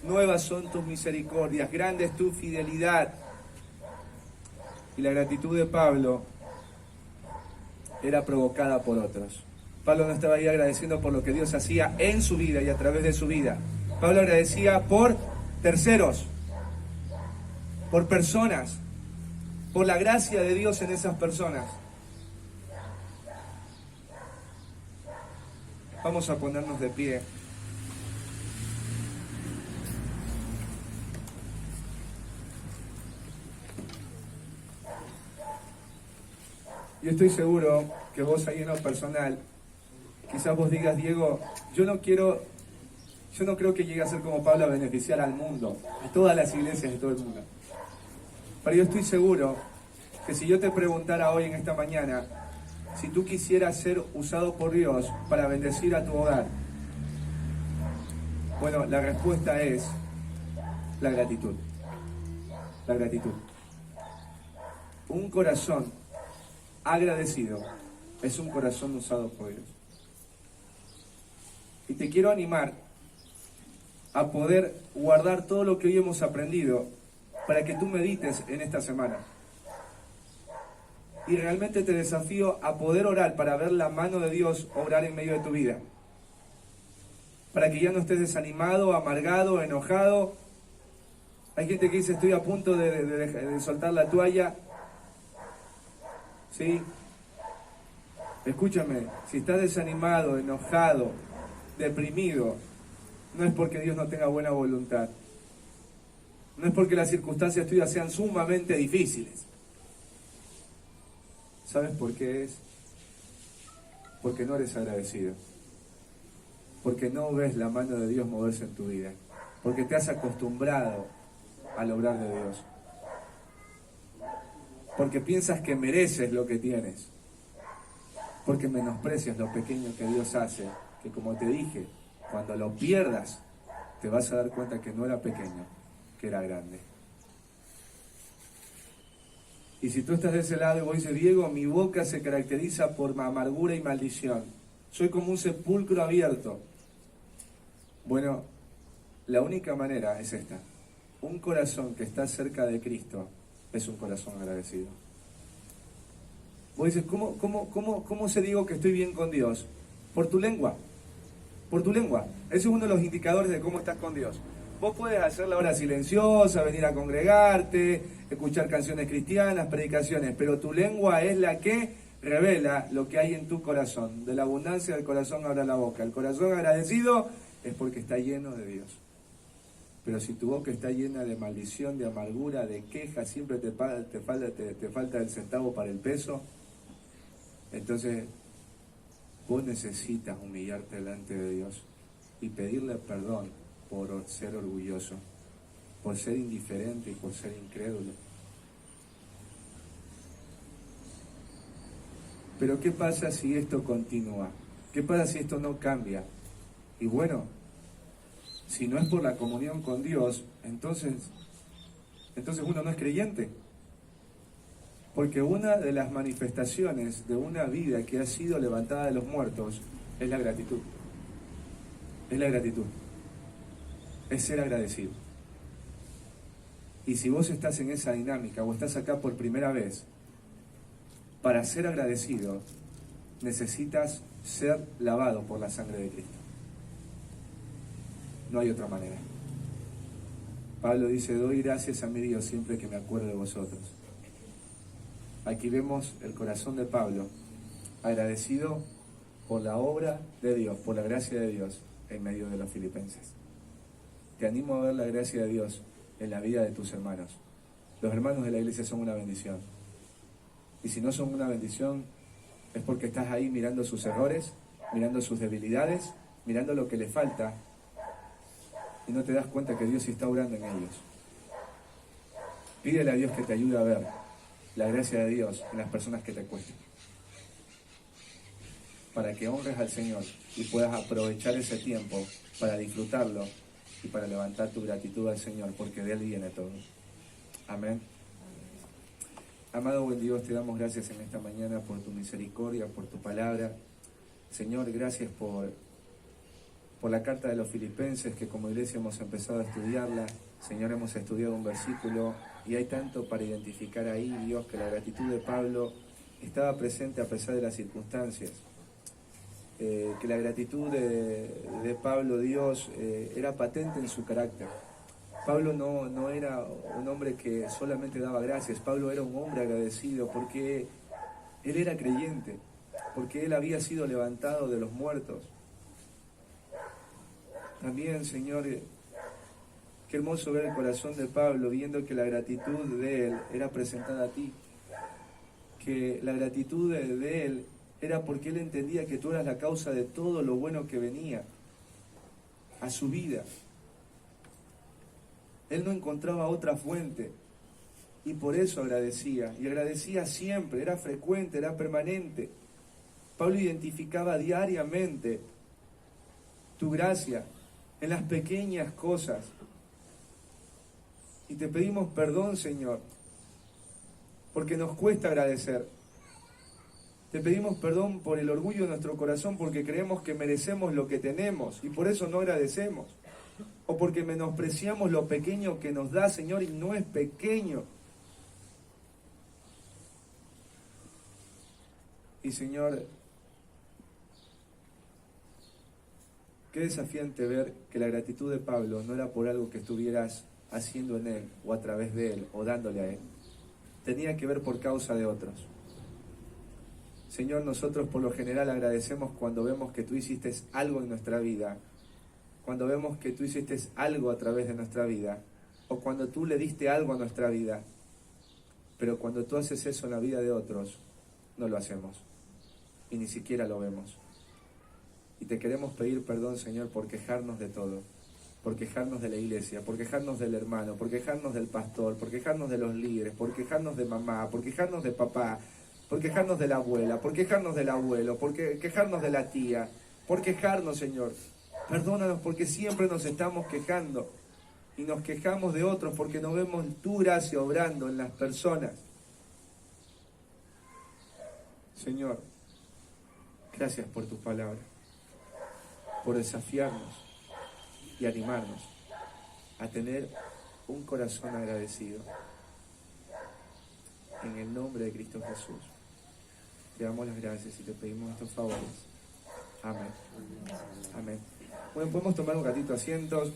Nuevas son tus misericordias, grande es tu fidelidad. Y la gratitud de Pablo era provocada por otros. Pablo no estaba ahí agradeciendo por lo que Dios hacía en su vida y a través de su vida. Pablo agradecía por terceros, por personas, por la gracia de Dios en esas personas. Vamos a ponernos de pie. Yo estoy seguro que vos ahí en lo personal, quizás vos digas, Diego, yo no creo que llegue a ser como Pablo a beneficiar al mundo, a todas las iglesias de todo el mundo. Pero yo estoy seguro que si yo te preguntara hoy en esta mañana, si tú quisieras ser usado por Dios para bendecir a tu hogar, bueno, la respuesta es la gratitud. La gratitud. Un corazón agradecido es un corazón usado por Dios. Y te quiero animar a poder guardar todo lo que hoy hemos aprendido para que tú medites en esta semana. Y realmente te desafío a poder orar para ver la mano de Dios obrar en medio de tu vida. Para que ya no estés desanimado, amargado, enojado. Hay gente que dice, estoy a punto de soltar la toalla. ¿Sí? Escúchame, si estás desanimado, enojado, deprimido, no es porque Dios no tenga buena voluntad. No es porque las circunstancias tuyas sean sumamente difíciles. ¿Sabes por qué es? Porque no eres agradecido. Porque no ves la mano de Dios moverse en tu vida. Porque te has acostumbrado al obrar de Dios. Porque piensas que mereces lo que tienes. Porque menosprecias lo pequeño que Dios hace. Que como te dije, cuando lo pierdas, te vas a dar cuenta que no era pequeño, que era grande. Y si tú estás de ese lado y vos dices, Diego, mi boca se caracteriza por amargura y maldición. Soy como un sepulcro abierto. Bueno, la única manera es esta. Un corazón que está cerca de Cristo es un corazón agradecido. Vos dices, ¿cómo se digo que estoy bien con Dios? Por tu lengua. Por tu lengua. Ese es uno de los indicadores de cómo estás con Dios. Vos puedes hacer la hora silenciosa, venir a congregarte, escuchar canciones cristianas, predicaciones, pero tu lengua es la que revela lo que hay en tu corazón. De la abundancia del corazón habla la boca. El corazón agradecido es porque está lleno de Dios. Pero si tu boca está llena de maldición, de amargura, de queja, siempre te falta el centavo para el peso, entonces vos necesitas humillarte delante de Dios y pedirle perdón por ser orgulloso, por ser indiferente y por ser incrédulo. Pero ¿qué pasa si esto continúa? ¿Qué pasa si esto no cambia? Y bueno, si no es por la comunión con Dios, entonces uno no es creyente. Porque una de las manifestaciones de una vida que ha sido levantada de los muertos es la gratitud. Es la gratitud. Es ser agradecido. Y si vos estás en esa dinámica o estás acá por primera vez, para ser agradecido necesitas ser lavado por la sangre de Cristo. No hay otra manera. Pablo dice, doy gracias a mi Dios siempre que me acuerdo de vosotros. Aquí vemos el corazón de Pablo, agradecido por la obra de Dios, por la gracia de Dios en medio de los filipenses. Te animo a ver la gracia de Dios en la vida de tus hermanos. Los hermanos de la iglesia son una bendición. Y si no son una bendición, es porque estás ahí mirando sus errores, mirando sus debilidades, mirando lo que le falta, y no te das cuenta que Dios está obrando en ellos. Pídele a Dios que te ayude a ver la gracia de Dios en las personas que te cuestan, para que honres al Señor y puedas aprovechar ese tiempo para disfrutarlo y para levantar tu gratitud al Señor, porque de Él viene todo. Amén. Amado buen Dios, te damos gracias en esta mañana por tu misericordia, por tu palabra. Señor, gracias por la carta de los Filipenses, que como iglesia hemos empezado a estudiarla. Señor, hemos estudiado un versículo y hay tanto para identificar ahí, Dios, que la gratitud de Pablo estaba presente a pesar de las circunstancias. Que la gratitud de Pablo, Dios, era patente en su carácter. Pablo no era un hombre que solamente daba gracias. Pablo era un hombre agradecido porque él era creyente, porque él había sido levantado de los muertos. También, Señor, qué hermoso ver el corazón de Pablo viendo que la gratitud de él era presentada a ti, que la gratitud de él era porque él entendía que tú eras la causa de todo lo bueno que venía a su vida. Él no encontraba otra fuente. Y por eso agradecía, y agradecía siempre, era frecuente, era permanente. Pablo identificaba diariamente tu gracia en las pequeñas cosas. Y te pedimos perdón, Señor, porque nos cuesta agradecer. Te pedimos perdón por el orgullo de nuestro corazón, porque creemos que merecemos lo que tenemos y por eso no agradecemos. O porque menospreciamos lo pequeño que nos da, Señor, y no es pequeño. Y Señor, qué desafiante ver que la gratitud de Pablo no era por algo que estuvieras haciendo en él o a través de él o dándole a él. Tenía que ver por causa de otros. Señor, nosotros por lo general agradecemos cuando vemos que tú hiciste algo en nuestra vida, cuando vemos que tú hiciste algo a través de nuestra vida, o cuando tú le diste algo a nuestra vida. Pero cuando tú haces eso en la vida de otros, no lo hacemos y ni siquiera lo vemos. Y te queremos pedir perdón, Señor, por quejarnos de todo, por quejarnos de la iglesia, por quejarnos del hermano, por quejarnos del pastor, por quejarnos de los líderes, por quejarnos de mamá, por quejarnos de papá, por quejarnos de la abuela, por quejarnos del abuelo, por quejarnos de la tía, por quejarnos, Señor. Perdónanos porque siempre nos estamos quejando y nos quejamos de otros porque no vemos tu gracia obrando en las personas. Señor, gracias por tu palabra, por desafiarnos y animarnos a tener un corazón agradecido. En el nombre de Cristo Jesús, te damos las gracias y te pedimos estos favores. Amén. Amén. Bueno, podemos tomar un ratito asientos.